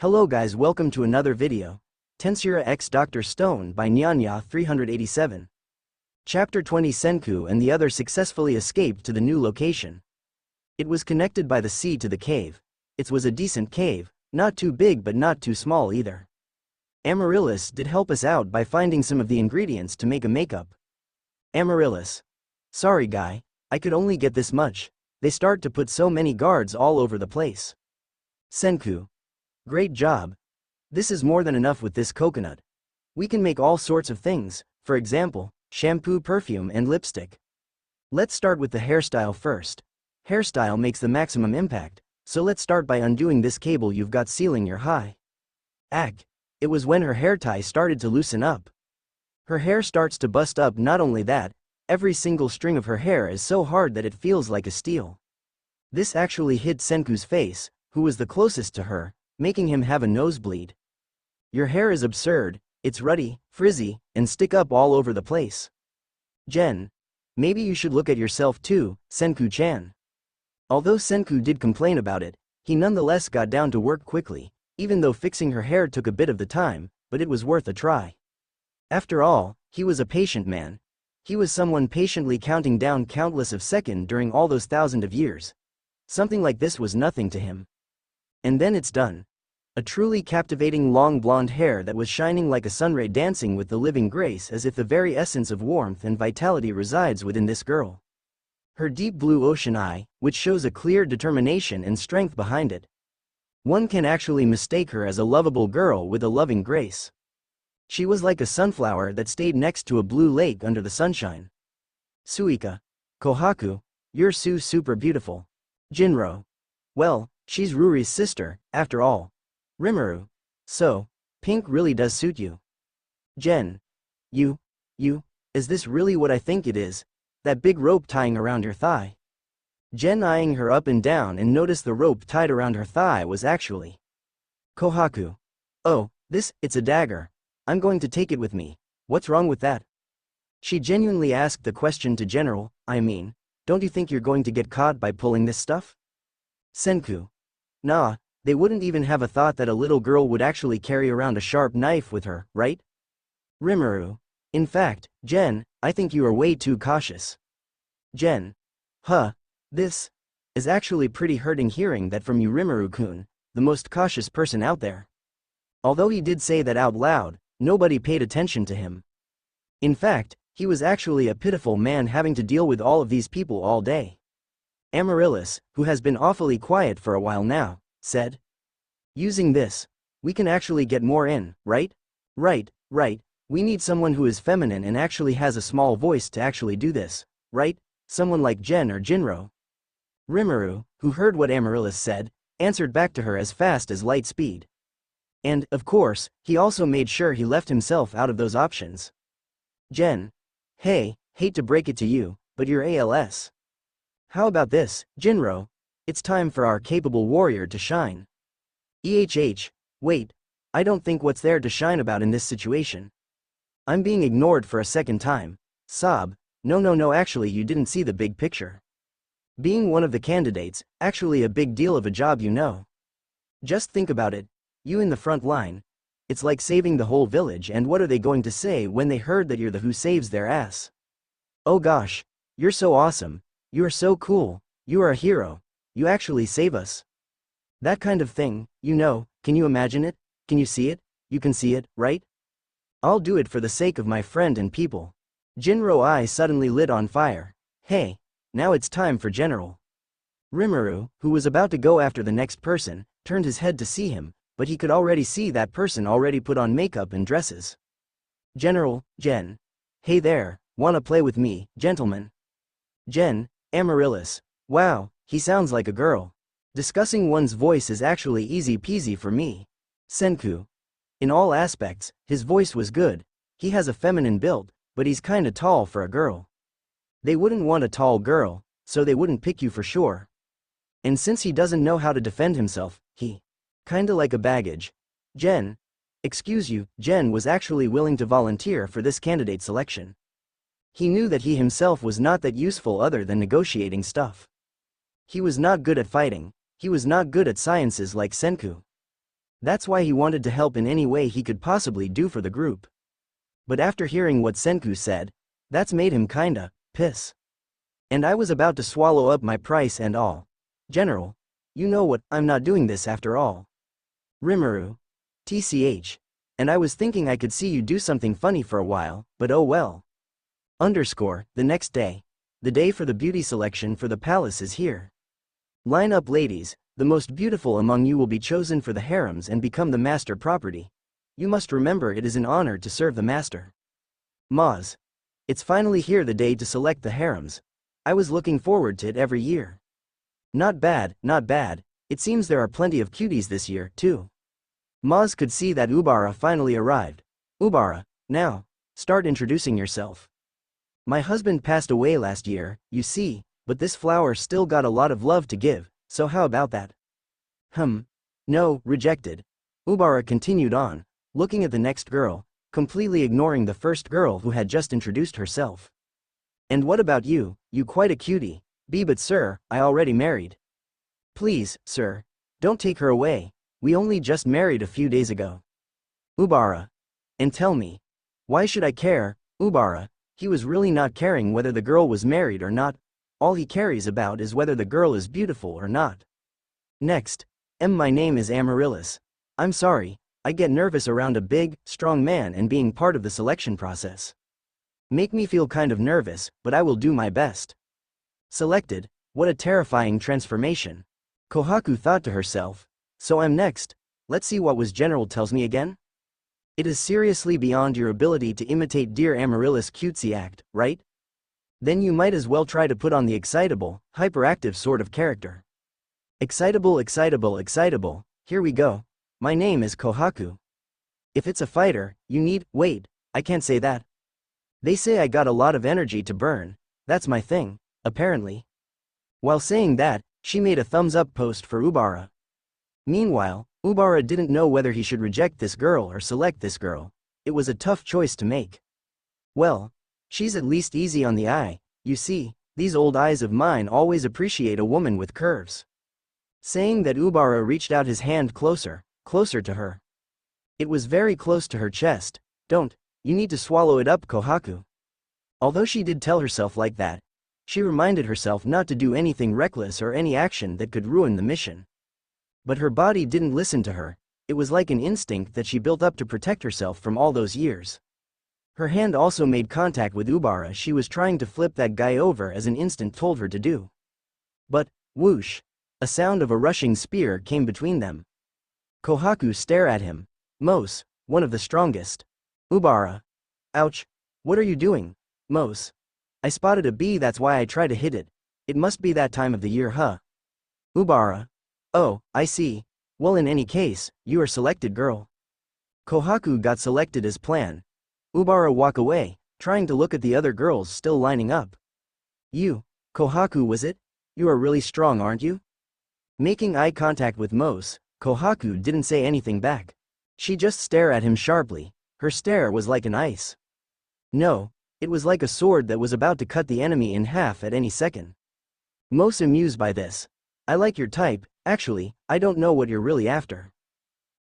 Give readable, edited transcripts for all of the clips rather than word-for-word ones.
Hello guys, welcome to another video. Tensura x Dr.Stone by NyaNya387. Chapter 20. Senku and the others successfully escaped to the new location. It was connected by the sea to the cave. It was a decent cave, not too big but not too small either. Amaryllis did help us out by finding some of the ingredients to make a makeup. Amaryllis: sorry guy, I could only get this much. They start to put so many guards all over the place. Senku: great job. This is more than enough with this coconut. We can make all sorts of things, for example, shampoo, perfume and lipstick. Let's start with the hairstyle first. Hairstyle makes the maximum impact, so let's start by undoing this cable you've got sealing your high. It was when her hair tie started to loosen up. Her hair starts to bust up. Not only that, every single string of her hair is so hard that it feels like a steel. This actually hit Senku's face, who was the closest to her, making him have a nosebleed. Your hair is absurd, it's ruddy, frizzy, and stick up all over the place. Jen: maybe you should look at yourself too, Senku-chan. Although Senku did complain about it, he nonetheless got down to work quickly, even though fixing her hair took a bit of the time, but it was worth a try. After all, he was a patient man. He was someone patiently counting down countless of seconds during all those thousands of years. Something like this was nothing to him. And then it's done. A truly captivating long blonde hair that was shining like a sunray, dancing with the living grace as if the very essence of warmth and vitality resides within this girl. Her deep blue ocean eye, which shows a clear determination and strength behind it. One can actually mistake her as a lovable girl with a loving grace. She was like a sunflower that stayed next to a blue lake under the sunshine. Suika: Kohaku, you're super beautiful. Jinro: well, she's Ruri's sister, after all. Rimuru: so, pink really does suit you. Jen: you, is this really what I think it is? That big rope tying around your thigh? Jen eyeing her up and down and noticed the rope tied around her thigh was actually Kohaku. Oh, it's a dagger. I'm going to take it with me. What's wrong with that? She genuinely asked the question to General. I mean, don't you think you're going to get caught by pulling this stuff? Senku: nah, they wouldn't even have a thought that a little girl would actually carry around a sharp knife with her, right? Rimuru: in fact, Jen, I think you are way too cautious. Jen: this is actually pretty hurting hearing that from you, Rimuru-kun, the most cautious person out there. Although he did say that out loud, nobody paid attention to him. In fact, he was actually a pitiful man having to deal with all of these people all day. Amaryllis, who has been awfully quiet for a while now, said: using this, we can actually get more in, right? Right, we need someone who is feminine and actually has a small voice to actually do this, right? Someone like Jen or Jinro. Rimuru, who heard what Amaryllis said, answered back to her as fast as light speed. And, of course, he also made sure he left himself out of those options. Jen: hey, hate to break it to you, but you're ALS. How about this, Jinro? It's time for our capable warrior to shine. Wait, I don't think what's there to shine about in this situation. I'm being ignored for a second time. Sob: no, actually you didn't see the big picture. Being one of the candidates, actually a big deal of a job, you know. Just think about it. You in the front line. It's like saving the whole village, and what are they going to say when they heard that you're the who saves their ass? Oh gosh, you're so awesome. You are so cool. You are a hero. You actually save us. That kind of thing, you know. Can you imagine it? Can you see it? You can see it, right? I'll do it for the sake of my friend and people. Jinro's eyes suddenly lit on fire. Hey, now it's time for General. Rimuru, who was about to go after the next person, turned his head to see him, but he could already see that person already put on makeup and dresses. General: Jen. Hey there, wanna play with me, gentlemen? Jen: Amaryllis: wow, he sounds like a girl. Discussing one's voice is actually easy peasy for me. Senku: in all aspects, his voice was good. He has a feminine build, but he's kinda tall for a girl. They wouldn't want a tall girl, so they wouldn't pick you for sure. And since he doesn't know how to defend himself, he kinda like a baggage. Jen: excuse you. Jen was actually willing to volunteer for this candidate selection. He knew that he himself was not that useful other than negotiating stuff. He was not good at fighting. He was not good at sciences like Senku. That's why he wanted to help in any way he could possibly do for the group. But after hearing what Senku said, that's made him kinda piss. And I was about to swallow up my price and all. General, you know what, I'm not doing this after all. Rimuru. TCH. And I was thinking I could see you do something funny for a while, but oh well. The next day. The day for the beauty selection for the palace is here. Line up ladies, the most beautiful among you will be chosen for the harems and become the master property. You must remember it is an honor to serve the master. Maz. It's finally here, the day to select the harems. I was looking forward to it every year. Not bad, not bad. It seems there are plenty of cuties this year, too. Maz could see that Ubara finally arrived. Ubara, now, start introducing yourself. My husband passed away last year, you see, but this flower still got a lot of love to give, so how about that? No, rejected. Ubara continued on, looking at the next girl, completely ignoring the first girl who had just introduced herself. And what about you, you quite a cutie, but sir, I already married. Please, sir, don't take her away, we only just married a few days ago. Ubara. And tell me, why should I care, Ubara? He was really not caring whether the girl was married or not, all he cares about is whether the girl is beautiful or not. Next, my name is Amaryllis. I'm sorry, I get nervous around a big, strong man and being part of the selection process. Make me feel kind of nervous, but I will do my best. Selected, what a terrifying transformation. Kohaku thought to herself, so I'm next, let's see what was General tells me again? It is seriously beyond your ability to imitate dear Amaryllis' cutesy act, right? Then you might as well try to put on the excitable, hyperactive sort of character. Excitable, here we go. My name is Kohaku. If it's a fighter, you need, wait, I can't say that. They say I got a lot of energy to burn, that's my thing, apparently. While saying that, she made a thumbs up post for Ubara. Meanwhile, Ubara didn't know whether he should reject this girl or select this girl. It was a tough choice to make. Well, she's at least easy on the eye, you see, these old eyes of mine always appreciate a woman with curves. Saying that, Ubara reached out his hand closer to her. It was very close to her chest. You need to swallow it up, Kohaku. Although she did tell herself like that, she reminded herself not to do anything reckless or any action that could ruin the mission. But her body didn't listen to her, it was like an instinct that she built up to protect herself from all those years. Her hand also made contact with Ubara. She was trying to flip that guy over as an instinct told her to do. But, whoosh! A sound of a rushing spear came between them. Kohaku stared at him. Mos, one of the strongest. Ubara. Ouch! What are you doing, Mos? I spotted a bee, that's why I tried to hit it. It must be that time of the year, huh? Ubara. Oh, I see. Well, in any case, you are selected, girl. Kohaku got selected as planned. Ubara walked away, trying to look at the other girls still lining up. You, Kohaku, was it? You are really strong, aren't you? Making eye contact with Mos, Kohaku didn't say anything back. She just stared at him sharply. Her stare was like an ice. No, it was like a sword that was about to cut the enemy in half at any second. Mos amused by this. I like your type, actually, I don't know what you're really after.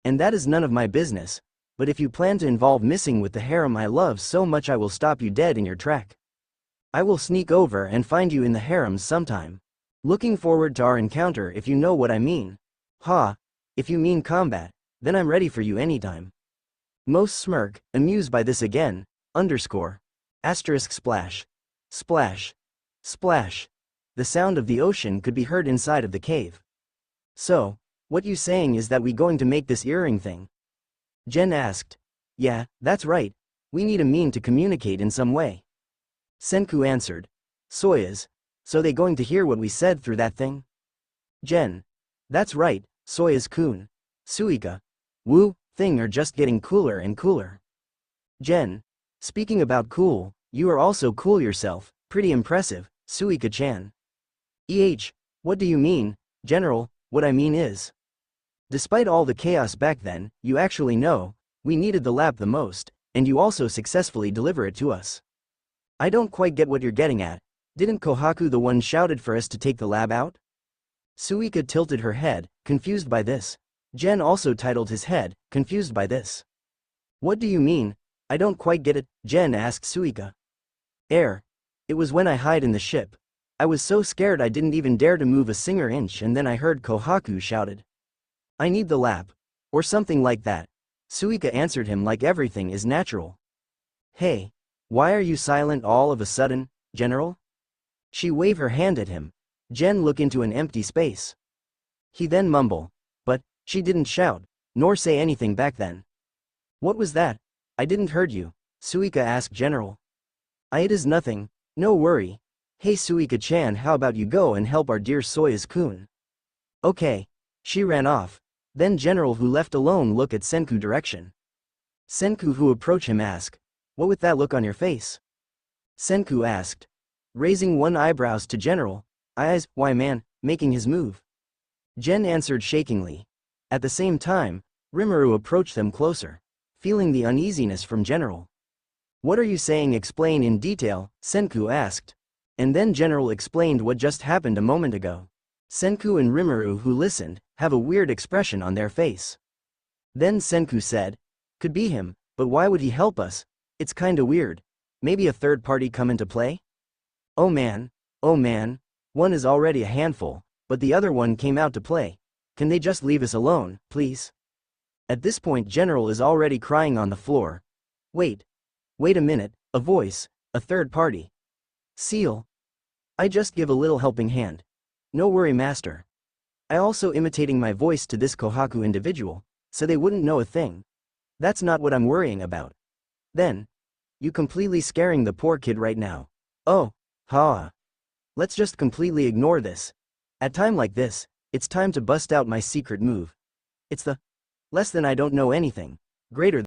And that is none of my business, but if you plan to involve messing with the harem I love so much, I will stop you dead in your track. I will sneak over and find you in the harems sometime. Looking forward to our encounter, if you know what I mean. Ha! If you mean combat, then I'm ready for you anytime. Mos smirk, amused by this again, **** splash. Splash. Splash. The sound of the ocean could be heard inside of the cave. So, what you saying is that we going to make this earring thing? Jen asked. Yeah, that's right. We need a mean to communicate in some way. Senku answered. Soyuz. So they going to hear what we said through that thing? Jen. That's right, Soyuz-kun. Suika. Woo, thing are just getting cooler and cooler. Jen. Speaking about cool, you are also cool yourself, pretty impressive, Suika-chan. What do you mean, General? What I mean is, despite all the chaos back then, you actually know, we needed the lab the most, and you also successfully deliver it to us. I don't quite get what you're getting at. Didn't Kohaku the one shouted for us to take the lab out? Suika tilted her head, confused by this. Gen also titled his head, confused by this. What do you mean? I don't quite get it, Gen asked Suika. It was when I hide in the ship. I was so scared I didn't even dare to move a single inch, and then I heard Kohaku shouted. I need the lap. Or something like that. Suika answered him like everything is natural. Hey. Why are you silent all of a sudden, General? She waved her hand at him. Gen looked into an empty space. He then mumbled. But, she didn't shout, nor say anything back then. What was that? I didn't heard you, Suika asked General. It is nothing, no worry. Hey Suika-chan, how about you go and help our dear Soyuz-kun? Okay. She ran off. Then General, who left alone, looked at Senku direction. Senku, who approached him, asked, what with that look on your face? Senku asked, raising one eyebrows to General. Why man, making his move. Gen answered shakingly. At the same time, Rimuru approached them closer, feeling the uneasiness from General. What are you saying? Explain in detail, Senku asked. And then General explained what just happened a moment ago. Senku and Rimuru, who listened, have a weird expression on their face. Then Senku said, could be him, but why would he help us? It's kinda weird. Maybe a third party come into play? Oh man, one is already a handful, but the other one came out to play. Can they just leave us alone, please? At this point General is already crying on the floor. Wait a minute, a voice, a third party. Seal. I just give a little helping hand. No worry master. I also imitating my voice to this Kohaku individual, so they wouldn't know a thing. That's not what I'm worrying about. Then, you completely scaring the poor kid right now. Oh, let's just completely ignore this. At time like this, it's time to bust out my secret move. It's the less than I don't know anything, greater